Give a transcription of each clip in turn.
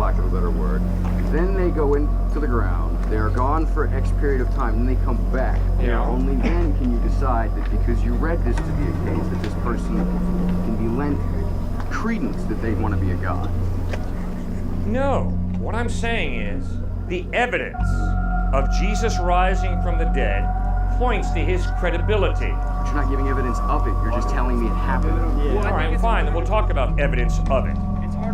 lack of a better word. Then they go into the ground. They are gone for X period of time, and they come back. Yeah. Only then can you decide that because you read this to be a case, that this person can be lent credence that they want to be a god. No. What I'm saying is the evidence of Jesus rising from the dead points to his credibility. You're not giving evidence of it. You're just telling me it happened. Yeah. All right, fine. Then we'll talk about evidence of it.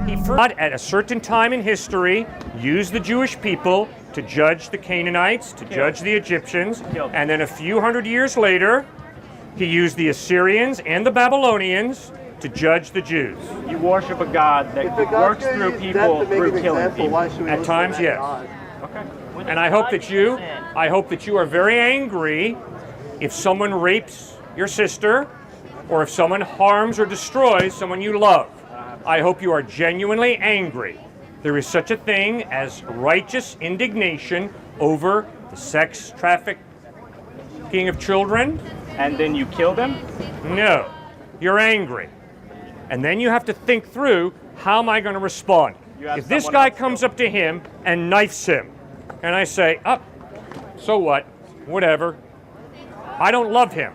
He first, at a certain time in history, used the Jewish people to judge the Canaanites, to judge the Egyptians, and then a few hundred years later, he used the Assyrians and the Babylonians to judge the Jews. You worship a God that works through people through killing people. At times, yes. Okay. And I hope that you are very angry if someone rapes your sister, or if someone harms or destroys someone you love. I hope you are genuinely angry. There is such a thing as righteous indignation over the sex trafficking of children. And then you kill them? No, you're angry. And then you have to think through, how am I going to respond? If this guy comes up to him and knifes him, and I say, so what, whatever, I don't love him.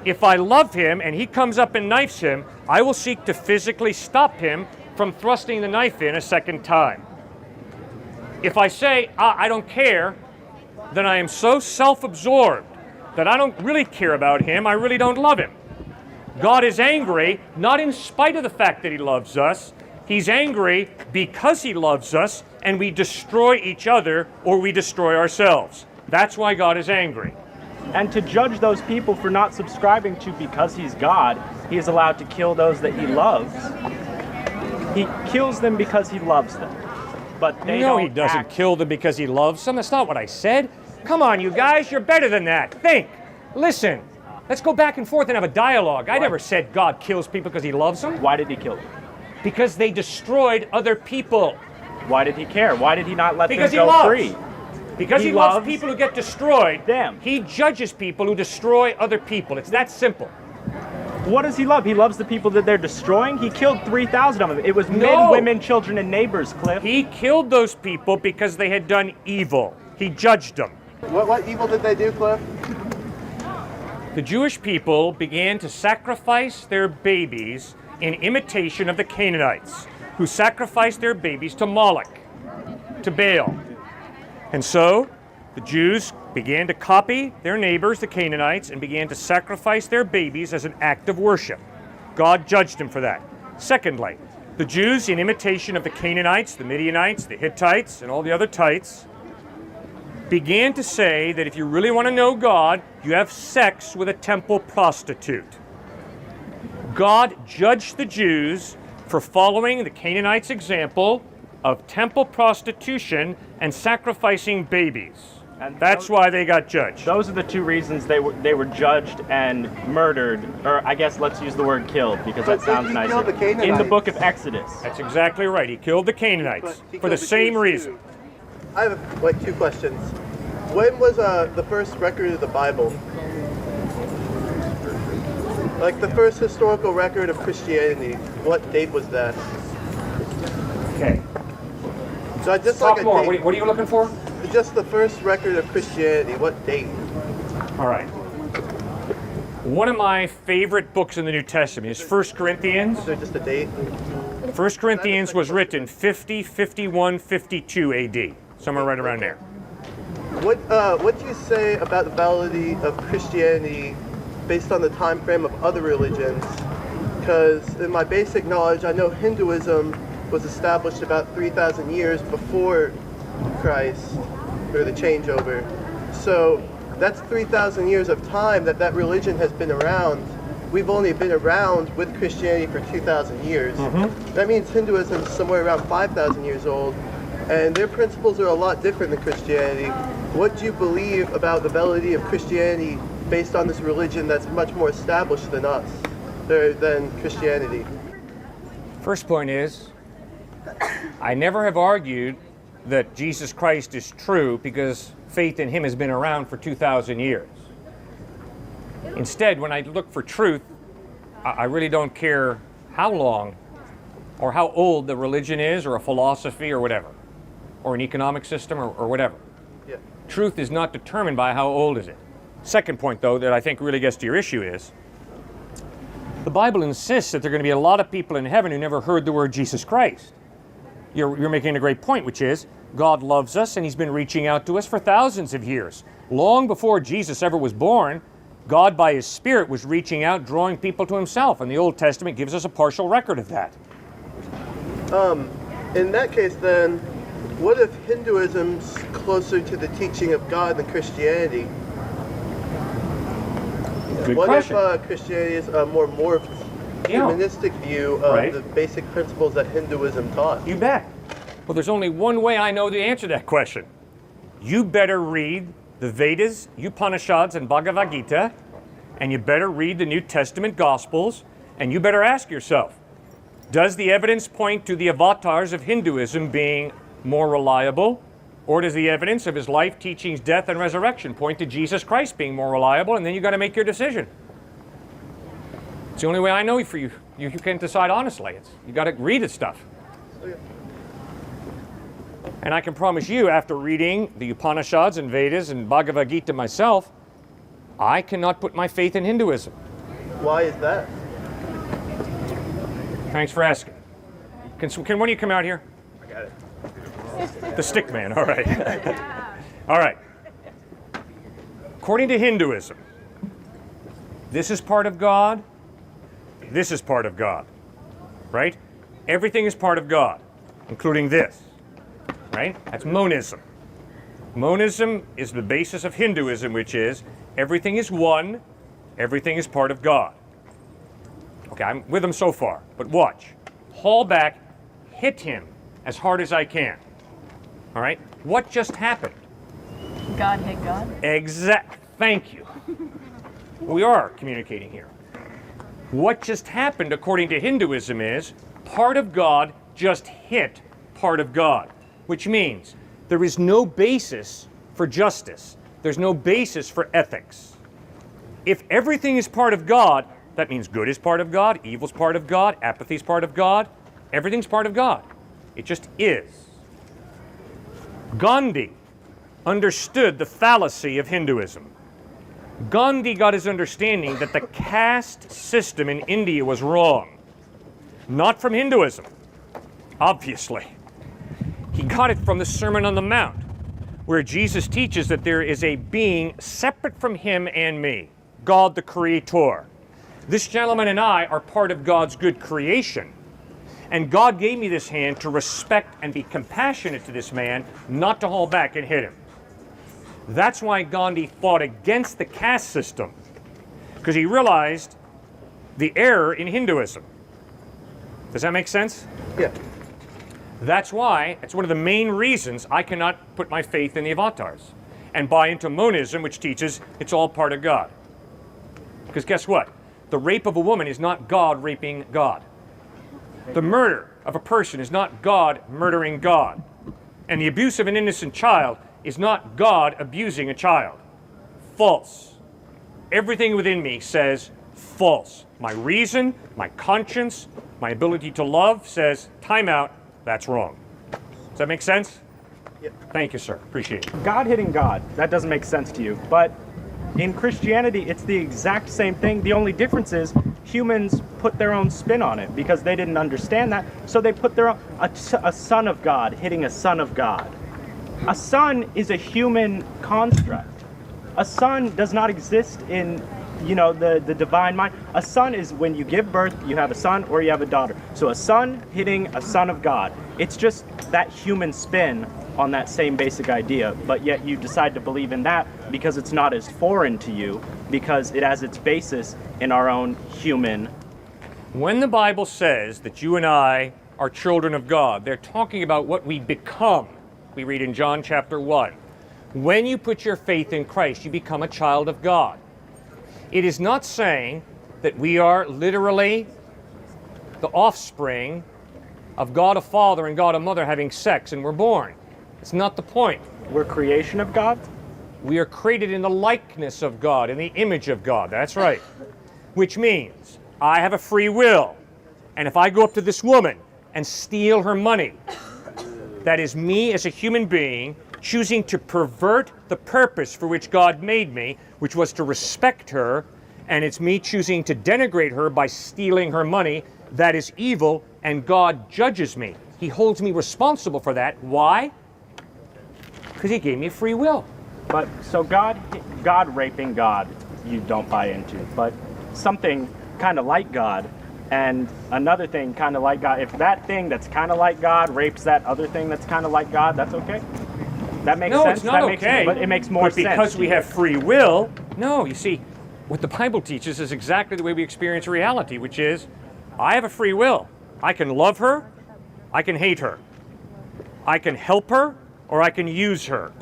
If I love him and he comes up and knifes him, I will seek to physically stop him from thrusting the knife in a second time. If I say, I don't care, then I am so self-absorbed that I don't really care about him, I really don't love him. God is angry, not in spite of the fact that he loves us. He's angry because he loves us, and we destroy each other or we destroy ourselves. That's why God is angry. And to judge those people for not subscribing to because he's God, he is allowed to kill those that he loves. He kills them because he loves them. But they No, don't he doesn't act. kill them because he loves them. That's not what I said. Come on, you guys, you're better than that. Think. Listen. Let's go back and forth and have a dialogue. I never said God kills people because he loves them. Why did he kill them? Because they destroyed other people. Why did he care? Why did he not let Because them he go loves. free? Because he loves people who get destroyed. Them. He judges people who destroy other people. It's that simple. What does he love? He loves the people that they're destroying? He killed 3,000 of them. It was men, women, children, and neighbors, Cliff. He killed those people because they had done evil. He judged them. What evil did they do, Cliff? The Jewish people began to sacrifice their babies in imitation of the Canaanites, who sacrificed their babies to Moloch, to Baal. And so the Jews began to copy their neighbors, the Canaanites, and began to sacrifice their babies as an act of worship. God judged them for that. Secondly, the Jews, in imitation of the Canaanites, the Midianites, the Hittites, and all the other tites, began to say that if you really want to know God, you have sex with a temple prostitute. God judged the Jews for following the Canaanites' example of temple prostitution and sacrificing babies. And that's why they got judged. Those are the two reasons they were judged and murdered, or I guess let's use the word killed because that sounds nicer. Killed the Canaanites. In the book of Exodus. That's exactly right. He killed the Canaanites for the same reason. I have like two questions. When was the first record of the Bible? Like the first historical record of Christianity, what date was that? Okay. So I just Talk like a more. date. What are you looking for? Just the first record of Christianity, what date? All right. One of my favorite books in the New Testament is 1 Corinthians. Is there just a date? 1 Corinthians was written 50, 51, 52 AD, somewhere right around there. What do you say about the validity of Christianity based on the time frame of other religions? Because in my basic knowledge, I know Hinduism was established about 3,000 years before Christ, or the changeover. So that's 3,000 years of time that religion has been around. We've only been around with Christianity for 2,000 years. Mm-hmm. That means Hinduism is somewhere around 5,000 years old, and their principles are a lot different than Christianity. What do you believe about the validity of Christianity based on this religion that's much more established than us, than Christianity? First point is, I never have argued that Jesus Christ is true because faith in him has been around for 2,000 years. Instead, when I look for truth, I really don't care how long or how old the religion is, or a philosophy, or whatever, or an economic system, or whatever. Yeah. Truth is not determined by how old is it. Second point, though, that I think really gets to your issue is, the Bible insists that there are going to be a lot of people in heaven who never heard the word Jesus Christ. You're making a great point, which is, God loves us, and he's been reaching out to us for thousands of years. Long before Jesus ever was born, God, by his Spirit, was reaching out, drawing people to himself, and the Old Testament gives us a partial record of that. In that case, then, what if Hinduism's closer to the teaching of God than Christianity? Good What question. if Christianity is a more morphed, humanistic view of Right. the basic principles that Hinduism taught? You bet. Well, there's only one way I know to answer that question. You better read the Vedas, Upanishads, and Bhagavad Gita, and you better read the New Testament Gospels, and you better ask yourself, does the evidence point to the avatars of Hinduism being more reliable, or does the evidence of his life, teachings, death, and resurrection point to Jesus Christ being more reliable? And then you got to make your decision. It's the only way I know for you. You can decide honestly. You got to read this stuff. And I can promise you, after reading the Upanishads and Vedas and Bhagavad Gita myself, I cannot put my faith in Hinduism. Why is that? Thanks for asking. Can one of you come out here? I got it. The stick man, all right. All right. According to Hinduism, this is part of God, this is part of God, right? Everything is part of God, including this, right? That's monism. Monism is the basis of Hinduism, which is everything is one, everything is part of God. Okay, I'm with them so far, but watch. Haul back, hit him as hard as I can. All right? What just happened? God hit God? Thank you. We are communicating here. What just happened, according to Hinduism, is part of God just hit part of God, which means there is no basis for justice. There's no basis for ethics. If everything is part of God, that means good is part of God, evil's part of God, apathy is part of God, everything's part of God. It just is. Gandhi understood the fallacy of Hinduism. Gandhi got his understanding that the caste system in India was wrong. Not from Hinduism, obviously. He got it from the Sermon on the Mount, where Jesus teaches that there is a being separate from him and me, God the Creator. This gentleman and I are part of God's good creation. And God gave me this hand to respect and be compassionate to this man, not to haul back and hit him. That's why Gandhi fought against the caste system, because he realized the error in Hinduism. Does that make sense? Yeah. That's why, it's one of the main reasons I cannot put my faith in the avatars and buy into monism, which teaches it's all part of God. Because guess what? The rape of a woman is not God raping God. The murder of a person is not God murdering God. And the abuse of an innocent child is not God abusing a child. False. Everything within me says false. My reason, my conscience, my ability to love says, time out, that's wrong. Does that make sense? Yep. Thank you, sir. Appreciate it. God hitting God, that doesn't make sense to you. But in Christianity, it's the exact same thing. The only difference is humans put their own spin on it because they didn't understand that. So they put their own, a son of God hitting a son of God. A son is a human construct. A son does not exist in, the divine mind. A son is when you give birth, you have a son or you have a daughter. So a son hitting a son of God. It's just that human spin on that same basic idea, but yet you decide to believe in that because it's not as foreign to you, because it has its basis in our own human. When the Bible says that you and I are children of God, they're talking about what we become. We read in John chapter 1. When you put your faith in Christ, you become a child of God. It is not saying that we are literally the offspring of God a Father and God a Mother having sex and we're born. It's not the point. We're creation of God? We are created in the likeness of God, in the image of God. That's right. Which means I have a free will. And if I go up to this woman and steal her money. That is me as a human being choosing to pervert the purpose for which God made me, which was to respect her, and it's me choosing to denigrate her by stealing her money. That is evil, and God judges me. He holds me responsible for that. Why? Because he gave me free will. But so God raping God, you don't buy into. But something kind of like God and another thing kind of like God, if that thing that's kind of like God rapes that other thing that's kind of like God, that's okay? That makes sense? No, it's not okay. But it makes more sense. But because we have free will, no, you see, what the Bible teaches is exactly the way we experience reality, which is, I have a free will. I can love her, I can hate her. I can help her, or I can use her.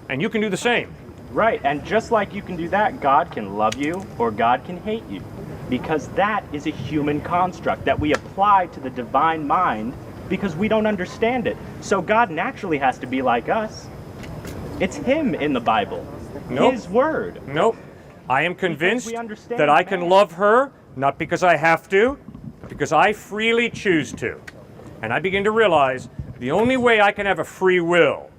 And you can do the same. Right, and just like you can do that, God can love you or God can hate you. Because that is a human construct that we apply to the divine mind because we don't understand it. So God naturally has to be like us. It's him in the Bible. Nope. His word. Nope. I am convinced we understand that I that. can love her, not because I have to, but because I freely choose to. And I begin to realize the only way I can have a free will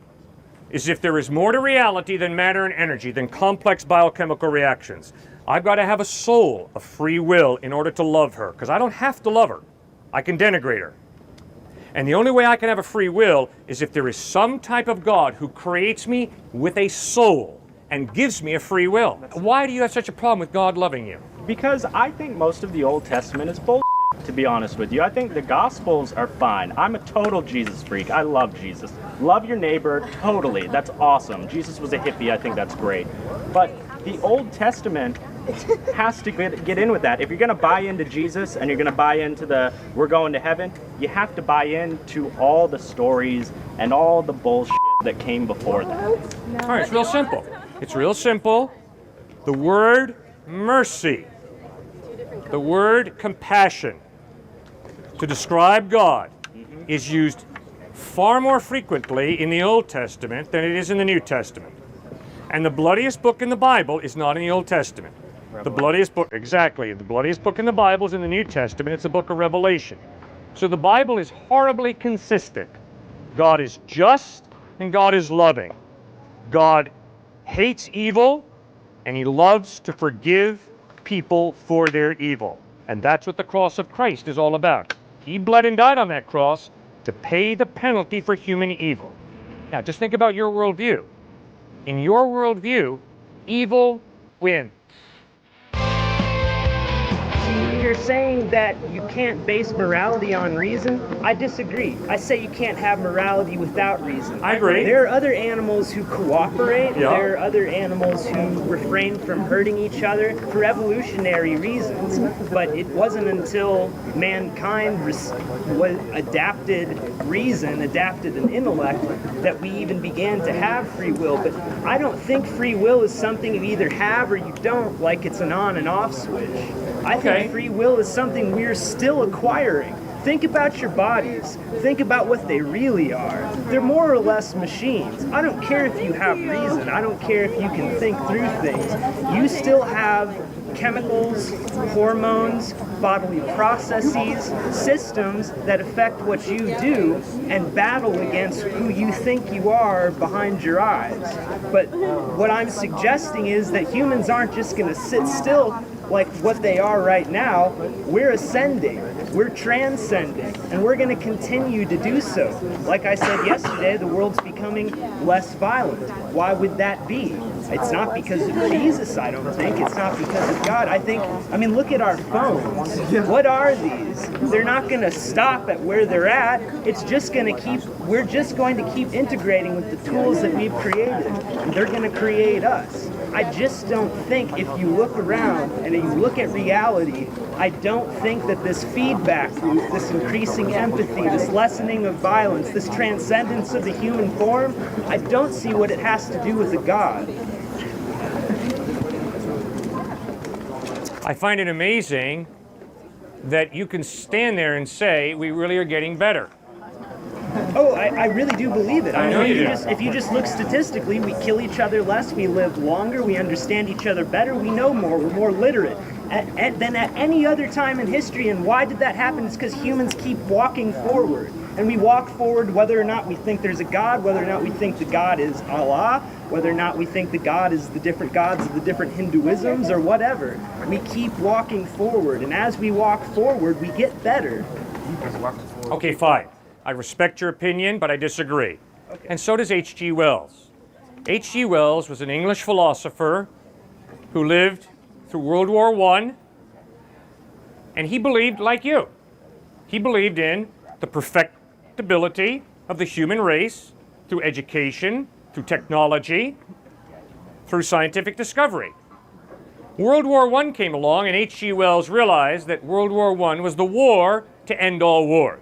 is if there is more to reality than matter and energy, than complex biochemical reactions. I've got to have a soul, a free will, in order to love her, because I don't have to love her. I can denigrate her. And the only way I can have a free will is if there is some type of God who creates me with a soul and gives me a free will. Why do you have such a problem with God loving you? Because I think most of the Old Testament is bull, to be honest with you. I think the Gospels are fine. I'm a total Jesus freak. I love Jesus. Love your neighbor, totally. That's awesome. Jesus was a hippie. I think that's great. But the Old Testament has to get in with that. If you're going to buy into Jesus and you're going to buy into the we're going to heaven, you have to buy into all the stories and all the bullshit that came before that. All right, it's real simple. It's real simple. The word mercy, the word compassion to describe God is used far more frequently in the Old Testament than it is in the New Testament. And the bloodiest book in the Bible is not in the Old Testament. The bloodiest book, exactly, the bloodiest book in the Bible is in the New Testament. It's the book of Revelation. So the Bible is horribly consistent. God is just and God is loving. God hates evil and he loves to forgive people for their evil. And that's what the cross of Christ is all about. He bled and died on that cross to pay the penalty for human evil. Now, just think about your worldview. In your worldview, evil wins. You're saying that you can't base morality on reason? I disagree. I say you can't have morality without reason. I agree. There are other animals who cooperate. Yeah. There are other animals who refrain from hurting each other for evolutionary reasons. But it wasn't until mankind adapted reason, adapted an intellect, that we even began to have free will. But I don't think free will is something you either have or you don't, like it's an on and off switch. I think free will is something we're still acquiring. Think about your bodies. Think about what they really are. They're more or less machines. I don't care if you have reason. I don't care if you can think through things. You still have chemicals, hormones, bodily processes, systems that affect what you do and battle against who you think you are behind your eyes. But what I'm suggesting is that humans aren't just going to sit still like what they are right now. We're ascending, we're transcending, and we're going to continue to do so. Like I said yesterday, the world's becoming less violent. Why would that be? It's not because of Jesus, I don't think. It's not because of God. I mean, look at our phones. What are these? They're not going to stop at where they're at. We're just going to keep integrating with the tools that we've created. And they're going to create us. I just don't think, if you look around and you look at reality, I don't think that this feedback loop, this increasing empathy, this lessening of violence, this transcendence of the human form, I don't see what it has to do with a God. I find it amazing that you can stand there and say, we really are getting better. Oh, I really do believe it. I know you do. If you just look statistically, we kill each other less, we live longer, we understand each other better, we know more, we're more literate. than at any other time in history. And why did that happen? It's because humans keep walking forward. And we walk forward whether or not we think there's a God, whether or not we think the God is Allah, whether or not we think the God is the different gods of the different Hinduisms or whatever. We keep walking forward. And as we walk forward, we get better. Okay, fine. I respect your opinion, but I disagree. Okay. And so does H.G. Wells. H.G. Wells was an English philosopher who lived through World War I, and he believed like you. He believed in the perfectibility of the human race through education, through technology, through scientific discovery. World War I came along, and H.G. Wells realized that World War I was the war to end all wars.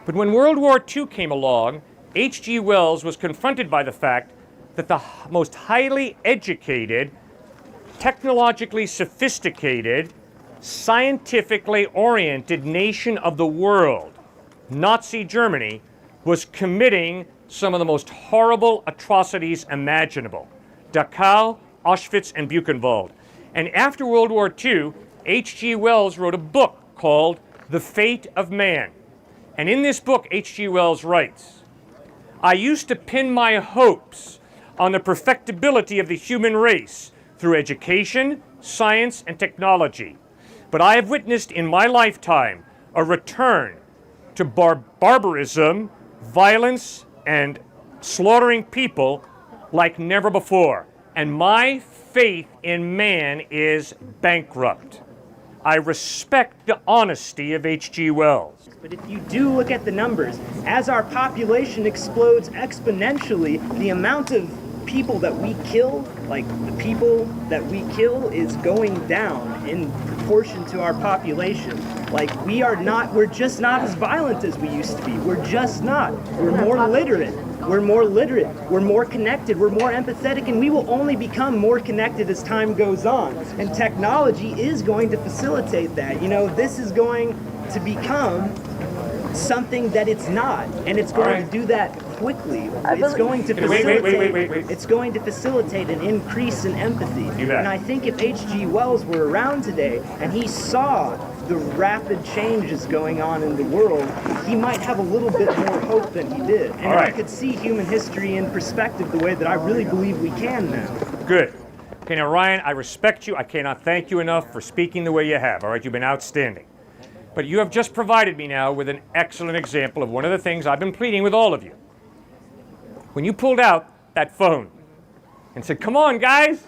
But when World War II came along, H.G. Wells was confronted by the fact that the most highly educated, technologically sophisticated, scientifically oriented nation of the world, Nazi Germany, was committing some of the most horrible atrocities imaginable. Dachau, Auschwitz, and Buchenwald. And after World War II, H.G. Wells wrote a book called The Fate of Man. And in this book, H.G. Wells writes, I used to pin my hopes on the perfectibility of the human race through education, science, and technology. But I have witnessed in my lifetime a return to barbarism, violence, and slaughtering people like never before. And my faith in man is bankrupt. I respect the honesty of H.G. Wells. But if you do look at the numbers, as our population explodes exponentially, the amount of people that we kill, like the people that we kill, is going down in proportion to our population. Like we're just not as violent as we used to be. We're just not. We're more literate. We're more connected, we're more empathetic, and we will only become more connected as time goes on. And technology is going to facilitate that. You know, this is going to become something that it's not, and it's going to do that quickly. It's going to facilitate. Wait. It's going to facilitate an increase in empathy. And I think if H.G. Wells were around today and he saw the rapid changes going on in the world, he might have a little bit more hope than he did. And he could see human history in perspective the way that I really believe we can now. Good. Okay, now Ryan, I respect you. I cannot thank you enough for speaking the way you have. All right, you've been outstanding. But you have just provided me now with an excellent example of one of the things I've been pleading with all of you. When you pulled out that phone and said, come on, guys.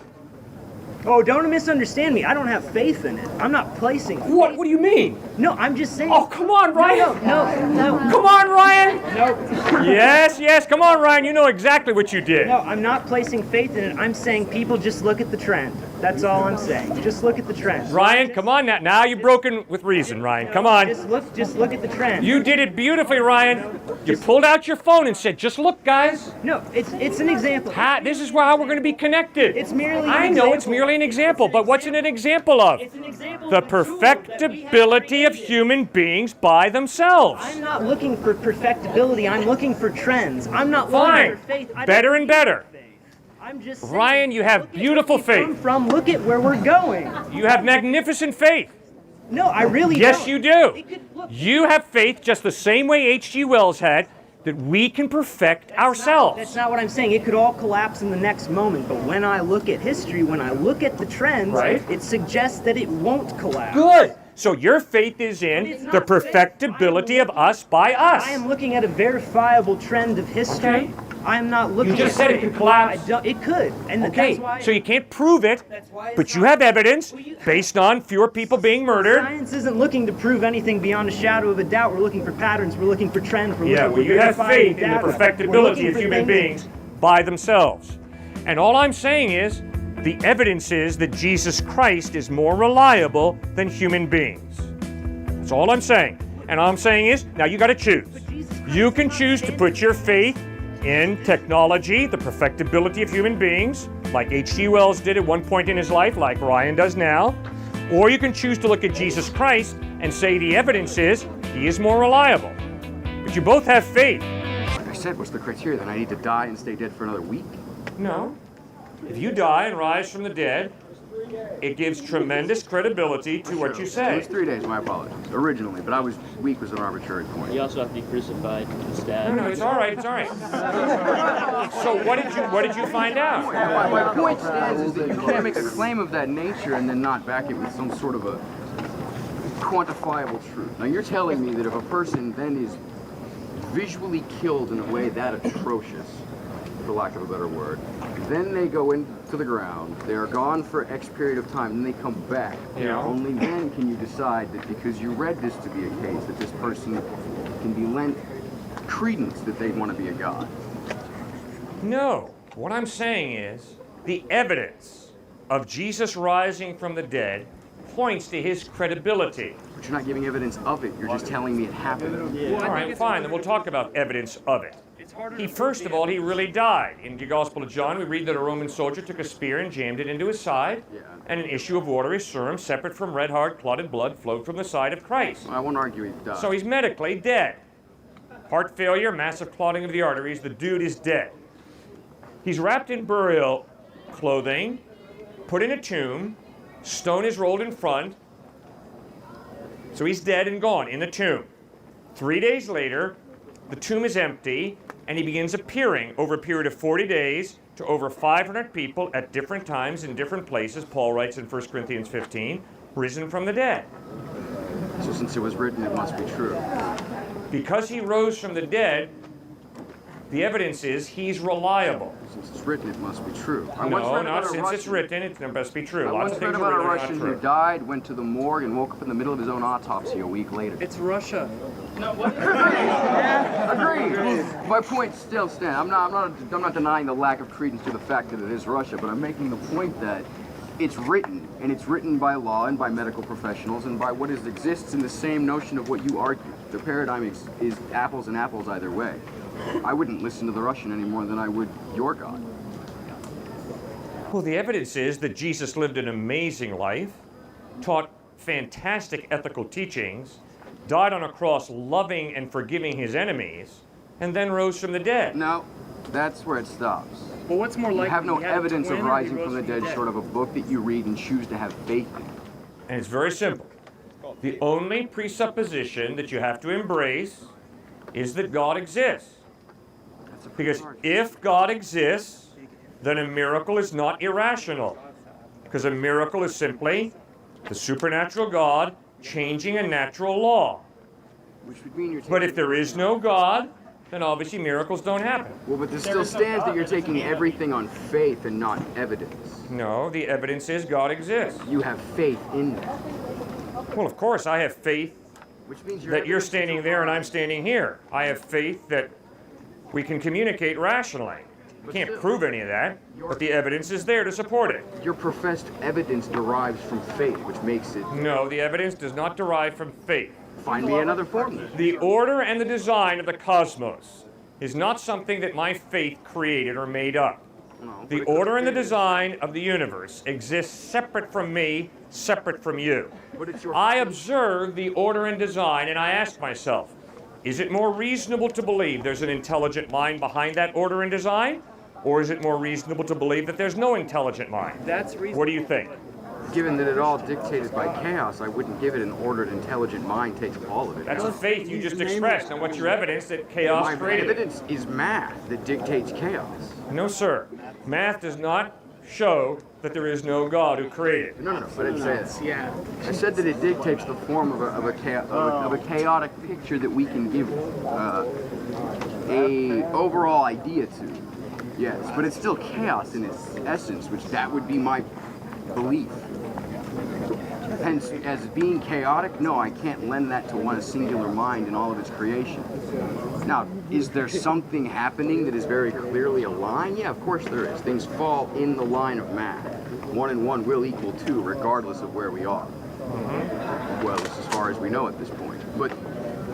Oh, don't misunderstand me. I don't have faith in it. I'm not placing faith. What do you mean? No, I'm just saying. Oh, come on, Ryan. No. Come on, Ryan. No. Yes. Come on, Ryan. You know exactly what you did. No, I'm not placing faith in it. I'm saying people just look at the trend. That's all I'm saying. Just look at the trend. Ryan, come on now. Now you're broken with reason, Ryan. Come on. Just look at the trend. You did it beautifully, Ryan. You pulled out your phone and said, just look, guys. No, it's an example. This is how we're going to be connected. It's merely an I know example. it's merely an example, but what's it an example of? It's an example The of a tool that we have perfectibility of created. human beings by themselves. I'm not looking for perfectibility. I'm looking for trends. I'm not Fine. looking for faith. I don't Better and need better. faith. I'm just saying, Ryan, you have look at beautiful where we come faith. From look at where we're going. You have magnificent faith. No, I really Yes, don't. you do. It could- look, You have faith just the same way H.G. Wells had that we can perfect ourselves. That's not what I'm saying. It could all collapse in the next moment. But when I look at history, when I look at the trends, Right. it suggests that it won't collapse. Good. So your faith is But in it's the not perfectibility of us by us. I am looking at a verifiable trend of history. Okay. I'm not looking. You just at said it could collapse. It could, and Okay, that's why. so you can't prove it, That's why it's but you not- have evidence Well, you- based on fewer people being murdered. Science isn't looking to prove anything beyond a shadow of a doubt. We're looking for patterns. We're looking for trends. We're Yeah, looking well, for you have verifiable faith in the data. We're perfectibility looking of for human things- beings by themselves. And all I'm saying is, the evidence is that Jesus Christ is more reliable than human beings. That's all I'm saying. And all I'm saying is, now you got to choose. You can choose to put your faith in technology, the perfectibility of human beings, like H.G. Wells did at one point in his life, like Ryan does now. Or you can choose to look at Jesus Christ and say the evidence is he is more reliable. But you both have faith. Like I said, what's the criteria? Then I need to die and stay dead for another week? No. If you die and rise from the dead, it gives tremendous credibility to what you It say. was 3 days, my apologies. Originally, but week was an arbitrary point. You also have to be crucified and stabbed. No, it's all right. It's all right. So what did you find out? My point stands is that you can't make a claim of that nature and then not back it with some sort of a quantifiable truth. Now you're telling me that if a person then is visually killed in a way that atrocious, for lack of a better word, then they go into the ground, they are gone for X period of time, then they come back. Yeah. Only then can you decide that because you read this to be a case, that this person can be lent credence that they want to be a god. No. What I'm saying is the evidence of Jesus rising from the dead points to his credibility. But you're not giving evidence of it, you're just telling me it happened. All right, fine, then we'll talk about evidence of it. First of all, he really died. In the Gospel of John, we read that a Roman soldier took a spear and jammed it into his side, and an issue of watery serum, separate from red, hard, clotted blood, flowed from the side of Christ. I won't argue he died. So he's medically dead. Heart failure, massive clotting of the arteries, the dude is dead. He's wrapped in burial clothing, put in a tomb, stone is rolled in front, so he's dead and gone in the tomb. 3 days later, the tomb is empty, and he begins appearing over a period of 40 days to over 500 people at different times in different places, Paul writes in 1 Corinthians 15, risen from the dead. So since it was written, it must be true. Because he rose from the dead, the evidence is he's reliable. Since it's written, it must be true. No, not since it's written, it must be true. I Lots once of read things are about a written are Russian not who true. died, went to the morgue, and woke up in the middle of his own autopsy a week later. It's Russia. Agreed. My point still stands. I'm not denying the lack of credence to the fact that it is Russia, but I'm making the point that it's written, and it's written by law and by medical professionals and by what exists in the same notion of what you argue. The paradigm is apples and apples either way. I wouldn't listen to the Russian any more than I would your God. Well, the evidence is that Jesus lived an amazing life, taught fantastic ethical teachings, died on a cross loving and forgiving his enemies, and then rose from the dead. No, that's where it stops. Well, what's more You likely? have no he had a evidence of twin or he rising rose from the dead short of a book that you read and choose to have faith in. And it's very simple. The only presupposition that you have to embrace is that God exists. That's a pretty Because hard- if God exists, then a miracle is not irrational. Because a miracle is simply the supernatural God changing a natural law. Which would mean you're taking... But if there is no God, then obviously miracles don't happen. Well, but this still stands that you're taking everything on faith and not evidence. No, the evidence is God exists. You have faith in that. Well, of course, I have faith Which means that you're standing there and I'm standing here. I have faith that we can communicate rationally. We can't prove any of that, but the evidence is there to support it. Your professed evidence derives from faith, which makes it... No, the evidence does not derive from faith. Find me another formula. The order and the design of the cosmos is not something that my faith created or made up. No, but The it could order and the be. design of the universe exists separate from me, separate from you. But it's your... I observe the order and design and I ask myself, is it more reasonable to believe there's an intelligent mind behind that order and design? Or is it more reasonable to believe that there's no intelligent mind? That's reasonable. What do you think? Given that it all dictated by chaos, I wouldn't give it an ordered, intelligent mind takes all of it. That's the faith you just expressed. And what's your evidence that chaos My created it? evidence is math that dictates chaos. No, sir. Math does not show that there is no God who created. No, I didn't say that. Yeah. I said that it dictates the form of a chaotic picture that we can give a overall idea to. Yes, but it's still chaos in its essence, which that would be my belief. Hence, as being chaotic, no, I can't lend that to one singular mind in all of its creation. Now, is there something happening that is very clearly a line? Yeah, of course there is. Things fall in the line of math. 1 and 1 will equal 2, regardless of where we are. Well, as far as we know at this point. But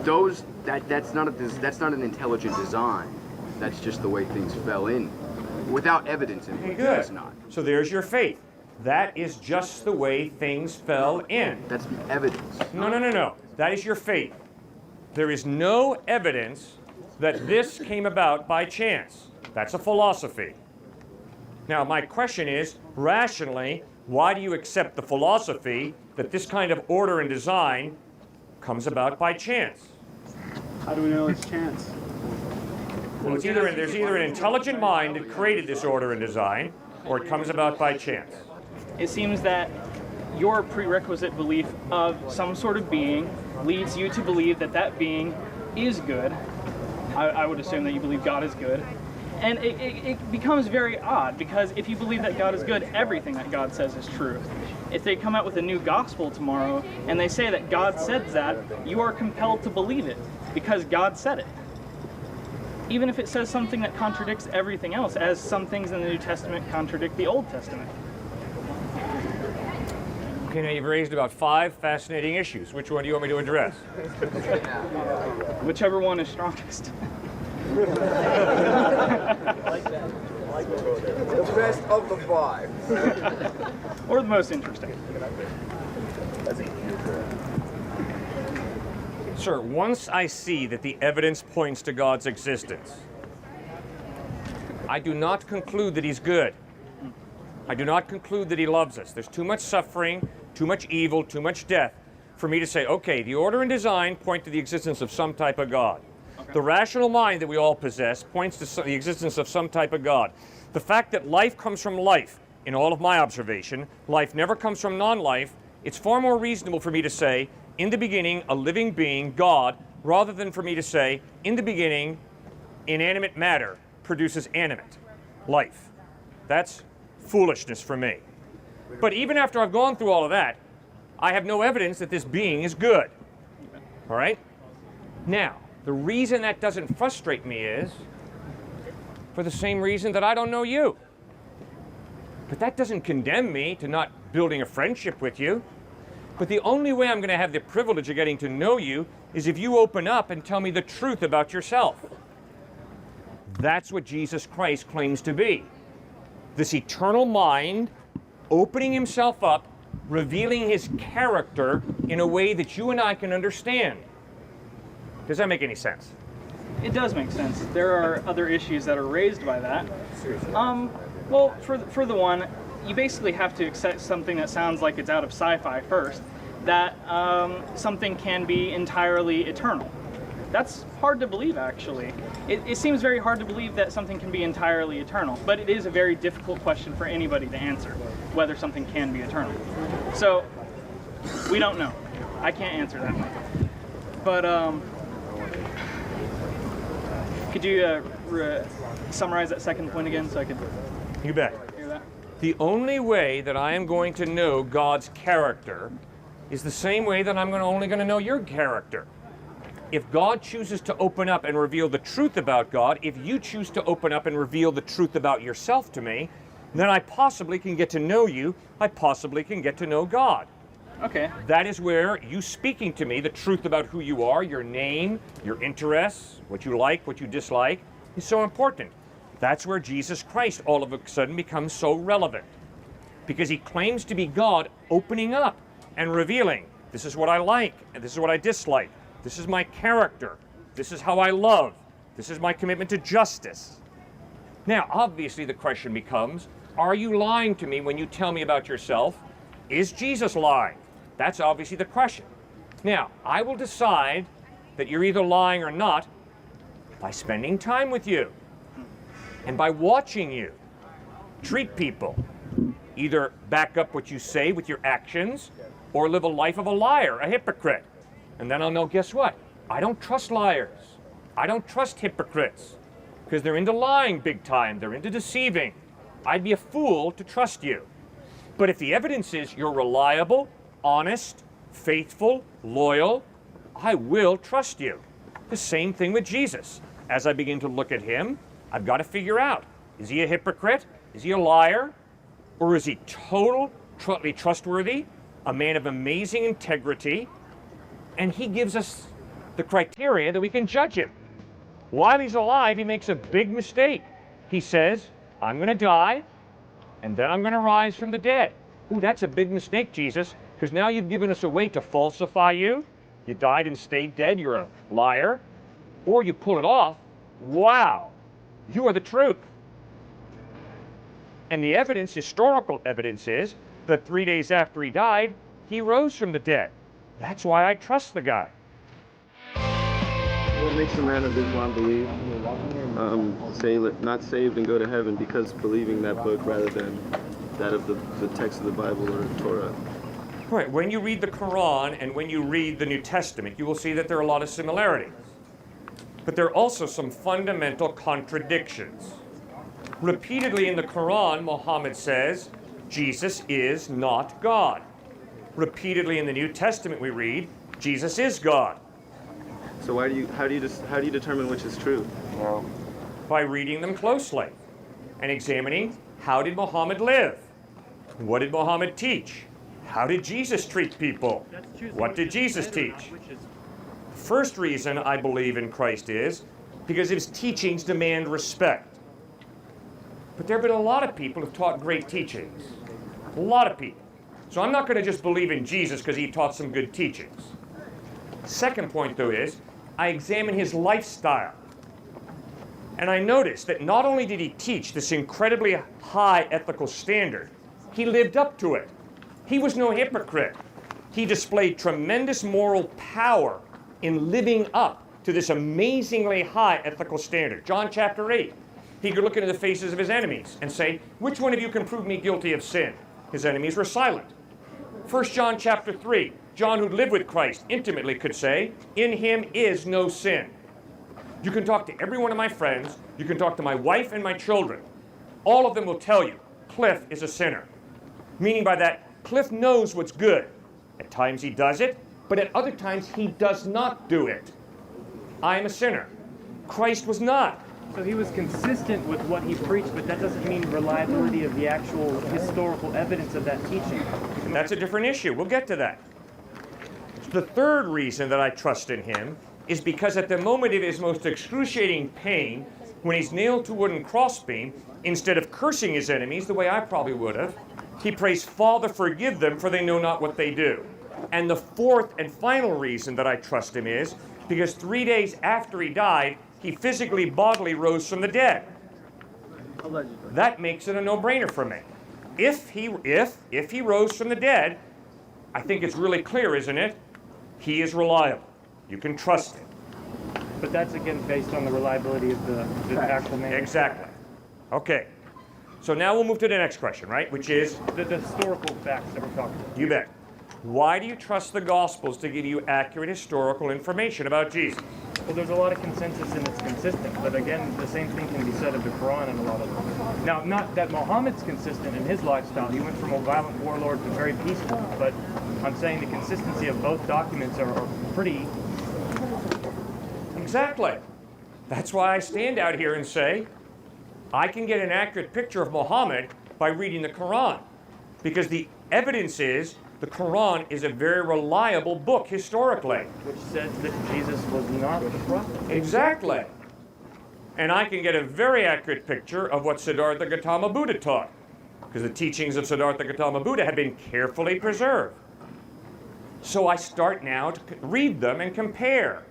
that's not an intelligent design. That's just the way things fell in. Without evidence in it, Good. it's not. So there's your faith. That is just the way things fell in. That's the evidence. No. That is your faith. There is no evidence that this came about by chance. That's a philosophy. Now, my question is, rationally, why do you accept the philosophy that this kind of order and design comes about by chance? How do we know it's chance? Well, there's either an intelligent mind that created this order and design, or it comes about by chance. It seems that your prerequisite belief of some sort of being leads you to believe that that being is good. I would assume that you believe God is good. And it becomes very odd, because if you believe that God is good, everything that God says is true. If they come out with a new gospel tomorrow and they say that God said that, you are compelled to believe it because God said it. Even if it says something that contradicts everything else, as some things in the New Testament contradict the Old Testament. Okay, now you've raised about 5 fascinating issues. Which one do you want me to address? Whichever one is strongest. The best of the 5. Or the most interesting. Sir, once I see that the evidence points to God's existence, I do not conclude that he's good. I do not conclude that he loves us. There's too much suffering, too much evil, too much death for me to say, okay, the order and design point to the existence of some type of God. Okay. The rational mind that we all possess points to the existence of some type of God. The fact that life comes from life, in all of my observation, life never comes from non-life, it's far more reasonable for me to say, in the beginning, a living being, God, rather than for me to say, in the beginning, inanimate matter produces animate life. That's foolishness for me. But even after I've gone through all of that, I have no evidence that this being is good. All right? Now, the reason that doesn't frustrate me is for the same reason that I don't know you. But that doesn't condemn me to not building a friendship with you. But the only way I'm going to have the privilege of getting to know you is if you open up and tell me the truth about yourself. That's what Jesus Christ claims to be. This eternal mind opening himself up, revealing his character in a way that you and I can understand. Does that make any sense? It does make sense. There are other issues that are raised by that. Well, for the one, you basically have to accept something that sounds like it's out of sci-fi first, that something can be entirely eternal. That's hard to believe, actually. It seems very hard to believe that something can be entirely eternal, but it is a very difficult question for anybody to answer, whether something can be eternal. So, we don't know. I can't answer that one. But, could you summarize that second point again so I could You bet. hear that? The only way that I am going to know God's character is the same way that I'm only going to know your character. If God chooses to open up and reveal the truth about God, if you choose to open up and reveal the truth about yourself to me, then I possibly can get to know you, I possibly can get to know God. Okay. That is where you speaking to me the truth about who you are, your name, your interests, what you like, what you dislike, is so important. That's where Jesus Christ all of a sudden becomes so relevant. Because he claims to be God opening up and revealing, this is what I like, and this is what I dislike. This is my character. This is how I love. This is my commitment to justice. Now, obviously the question becomes, are you lying to me when you tell me about yourself? Is Jesus lying? That's obviously the question. Now, I will decide that you're either lying or not by spending time with you and by watching you treat people. Either back up what you say with your actions or live a life of a liar, a hypocrite. And then I'll know, guess what? I don't trust liars. I don't trust hypocrites because they're into lying big time. They're into deceiving. I'd be a fool to trust you. But if the evidence is you're reliable, honest, faithful, loyal, I will trust you. The same thing with Jesus. As I begin to look at him, I've got to figure out, is he a hypocrite? Is he a liar? Or is he totally trustworthy, a man of amazing integrity? And he gives us the criteria that we can judge him. While he's alive, he makes a big mistake. He says, I'm going to die, and then I'm going to rise from the dead. Ooh, that's a big mistake, Jesus, because now you've given us a way to falsify you. You died and stayed dead, you're a liar. Or you pull it off, wow, you are the truth. And the evidence, historical evidence, is that 3 days after he died, he rose from the dead. That's why I trust the guy. What makes a man of Islam believe not saved and go to heaven because believing that book rather than that of the text of the Bible or Torah? Right. When you read the Quran and when you read the New Testament, you will see that there are a lot of similarities. But there are also some fundamental contradictions. Repeatedly in the Quran, Muhammad says, Jesus is not God. Repeatedly in the New Testament we read, Jesus is God. So how do you determine which is true? By reading them closely and examining how did Muhammad live? What did Muhammad teach? How did Jesus treat people? What did Jesus teach? The first reason I believe in Christ is because his teachings demand respect. But there have been a lot of people who've taught great teachings. A lot of people. So I'm not going to just believe in Jesus because he taught some good teachings. Second point, though, is I examine his lifestyle. And I notice that not only did he teach this incredibly high ethical standard, he lived up to it. He was no hypocrite. He displayed tremendous moral power in living up to this amazingly high ethical standard. John chapter 8, he could look into the faces of his enemies and say, which one of you can prove me guilty of sin? His enemies were silent. 1 John chapter 3, John, who lived with Christ intimately, could say, in him is no sin. You can talk to every one of my friends, you can talk to my wife and my children. All of them will tell you, Cliffe is a sinner. Meaning by that, Cliffe knows what's good. At times he does it, but at other times he does not do it. I am a sinner. Christ was not. So he was consistent with what he preached, but that doesn't mean reliability of the actual historical evidence of that teaching. That's a different issue. We'll get to that. The third reason that I trust in him is because at the moment of his most excruciating pain, when he's nailed to a wooden crossbeam, instead of cursing his enemies the way I probably would have, he prays, Father, forgive them, for they know not what they do. And the fourth and final reason that I trust him is because 3 days after he died, he physically, bodily rose from the dead. That makes it a no-brainer for me. If he rose from the dead, I think it's really clear, isn't it? He is reliable. You can trust him. But that's again based on the reliability of the actual man. Exactly. Okay. So now we'll move to the next question, right? Which is? The historical facts that we're talking about. You bet. Why do you trust the Gospels to give you accurate historical information about Jesus? Well, there's a lot of consensus and it's consistent, but again, the same thing can be said of the Quran and a lot of them. Now, not that Muhammad's consistent in his lifestyle. He went from a violent warlord to very peaceful, but I'm saying the consistency of both documents are pretty... Exactly. That's why I stand out here and say, I can get an accurate picture of Muhammad by reading the Quran, because the evidence is the Quran is a very reliable book historically. Which says that Jesus was not the prophet. Exactly. And I can get a very accurate picture of what Siddhartha Gautama Buddha taught, because the teachings of Siddhartha Gautama Buddha have been carefully preserved. So I start now to read them and compare.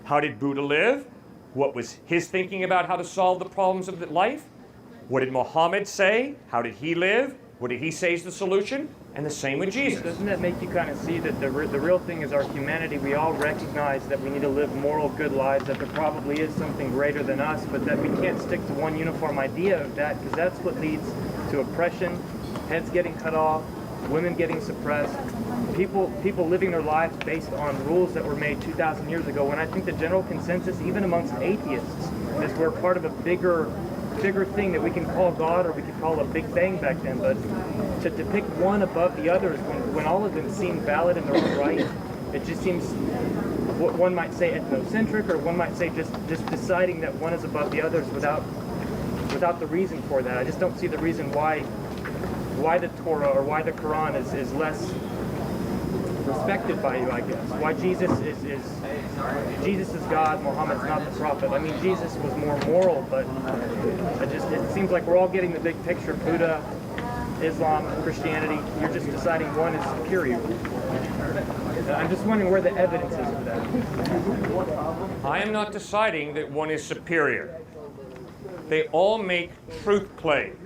How did Buddha live? What was his thinking about how to solve the problems of life? What did Muhammad say? How did he live? What did he say is the solution? And the same with Jesus. Doesn't that make you kind of see that the real thing is our humanity? We all recognize that we need to live moral, good lives, that there probably is something greater than us, but that we can't stick to one uniform idea of that, because that's what leads to oppression, heads getting cut off, women getting suppressed, people living their lives based on rules that were made 2,000 years ago, when I think the general consensus, even amongst atheists, is we're part of a bigger thing that we can call God, or we could call a Big Bang back then, but to pick one above the others when all of them seem valid in their own right, it just seems, what one might say ethnocentric, or one might say just deciding that one is above the others without the reason for that. I just don't see the reason why the Torah or why the Quran is less respected by you, I guess. Why Jesus is God, Muhammad's not the prophet. I mean, Jesus was more moral, but it seems like we're all getting the big picture. Buddha, Islam, Christianity, you're just deciding one is superior. I'm just wondering where the evidence is for that. I am not deciding that one is superior. they all make truth claims.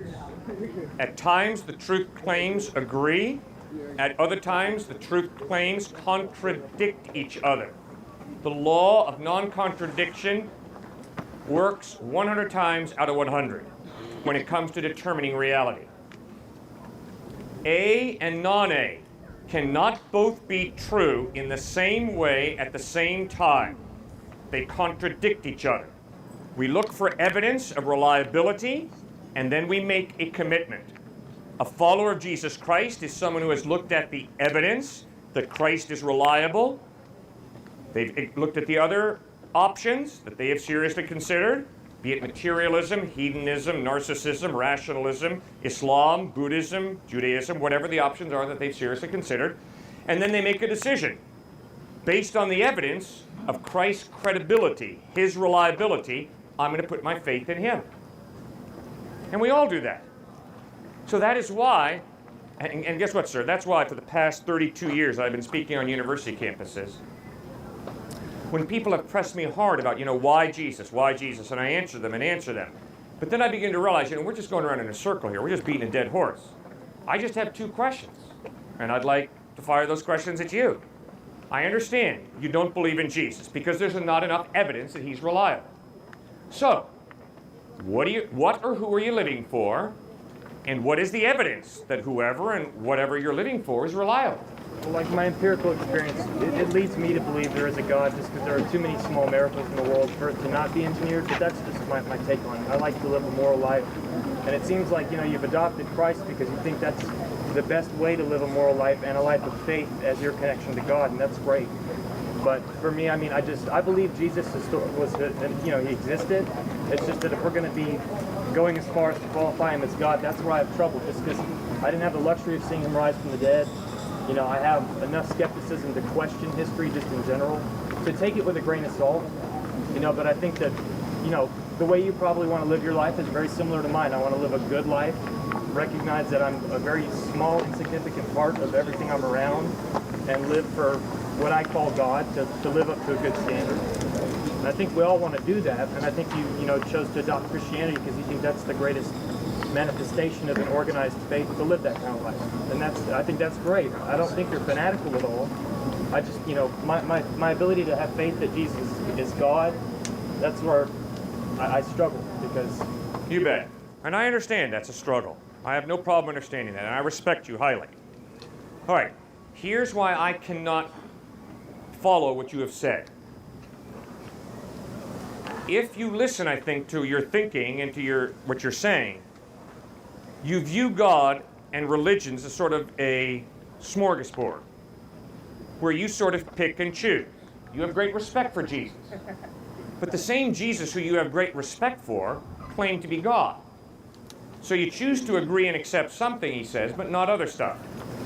At times, the truth claims agree. At other times, the truth claims contradict each other. The law of non-contradiction works 100 times out of 100 when it comes to determining reality. A and non-A cannot both be true in the same way at the same time. They contradict each other. We look for evidence of reliability, and then we make a commitment. A follower of Jesus Christ is someone who has looked at the evidence that Christ is reliable. They've looked at the other options that they have seriously considered, be it materialism, hedonism, narcissism, rationalism, Islam, Buddhism, Judaism, whatever the options are that they've seriously considered. And then they make a decision based on the evidence of Christ's credibility, his reliability. I'm going to put my faith in him. And we all do that. So that is why, and guess what, sir? That's why for the past 32 years I've been speaking on university campuses. When people have pressed me hard about, why Jesus, and I answer them. But then I begin to realize, we're just going around in a circle here. We're just beating a dead horse. I just have two questions, and I'd like to fire those questions at you. I understand you don't believe in Jesus because there's not enough evidence that he's reliable. So, what or who are you living for? And what is the evidence that whoever and whatever you're living for is reliable? Well, like my empirical experience, it leads me to believe there is a God just because there are too many small miracles in the world for it to not be engineered, but that's just my take on it. I like to live a moral life, and it seems like, you've adopted Christ because you think that's the best way to live a moral life and a life of faith as your connection to God, and that's great. But for me, I believe Jesus was, he existed. It's just that if we're going to be going as far as to qualify him as God, that's where I have trouble, just because I didn't have the luxury of seeing him rise from the dead. I have enough skepticism to question history just in general, to take it with a grain of salt, but I think that, the way you probably want to live your life is very similar to mine. I want to live a good life, recognize that I'm a very small, insignificant part of everything I'm around, and live for what I call God, to live up to a good standard. And I think we all want to do that, and I think you chose to adopt Christianity because you think that's the greatest manifestation of an organized faith to live that kind of life. And I think that's great. I don't think you're fanatical at all. I just, my ability to have faith that Jesus is God, that's where I struggle, because... You bet. And I understand that's a struggle. I have no problem understanding that, and I respect you highly. All right, here's why I cannot follow what you have said. If you listen, I think, to your thinking and to what you're saying, you view God and religions as sort of a smorgasbord, where you sort of pick and choose. You have great respect for Jesus. But the same Jesus who you have great respect for claimed to be God. So you choose to agree and accept something he says, but not other stuff.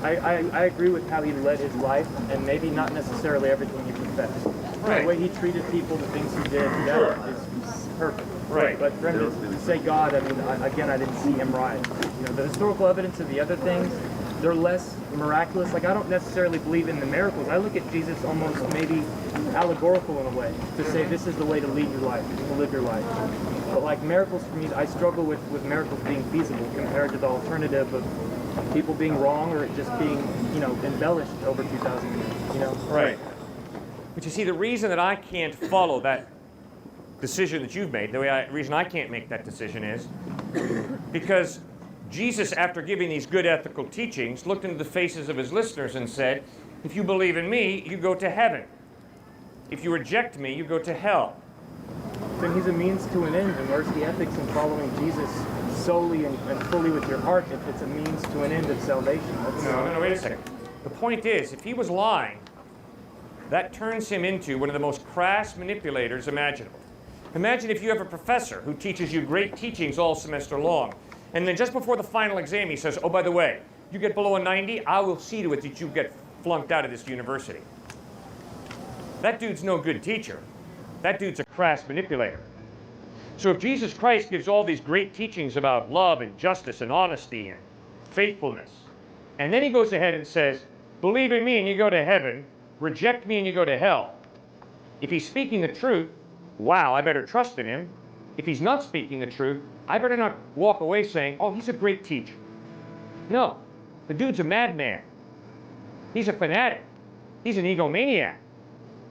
I agree with how he led his life, and maybe not necessarily everything he professed. Right. The way he treated people, the things he did, Sure. is perfect. Right. But for him to say God, I didn't see him rise. The historical evidence of the other things, they're less miraculous. Like, I don't necessarily believe in the miracles. I look at Jesus almost maybe allegorical in a way, to say this is the way to lead your life, to live your life. But like miracles for me, I struggle with miracles being feasible compared to the alternative of people being wrong or it just being, embellished over 2,000 years, Right. But you see, the reason that I can't follow that decision that you've made, the reason I can't make that decision is because Jesus, after giving these good ethical teachings, looked into the faces of his listeners and said, if you believe in me, you go to heaven. If you reject me, you go to hell. Then he's a means to an end, and where's the ethics in following Jesus solely and fully with your heart if it's a means to an end of salvation? No, wait a second. The point is, if he was lying, that turns him into one of the most crass manipulators imaginable. Imagine if you have a professor who teaches you great teachings all semester long, and then just before the final exam he says, oh, by the way, you get below a 90, I will see to it that you get flunked out of this university. That dude's no good teacher. That dude's a crass manipulator. So if Jesus Christ gives all these great teachings about love and justice and honesty and faithfulness, and then he goes ahead and says, believe in me and you go to heaven, reject me and you go to hell. If he's speaking the truth, wow, I better trust in him. if he's not speaking the truth, I better not walk away saying, oh, he's a great teacher. No, the dude's a madman. He's a fanatic. He's an egomaniac.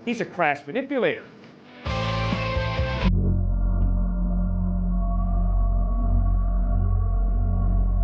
He's a crass manipulator.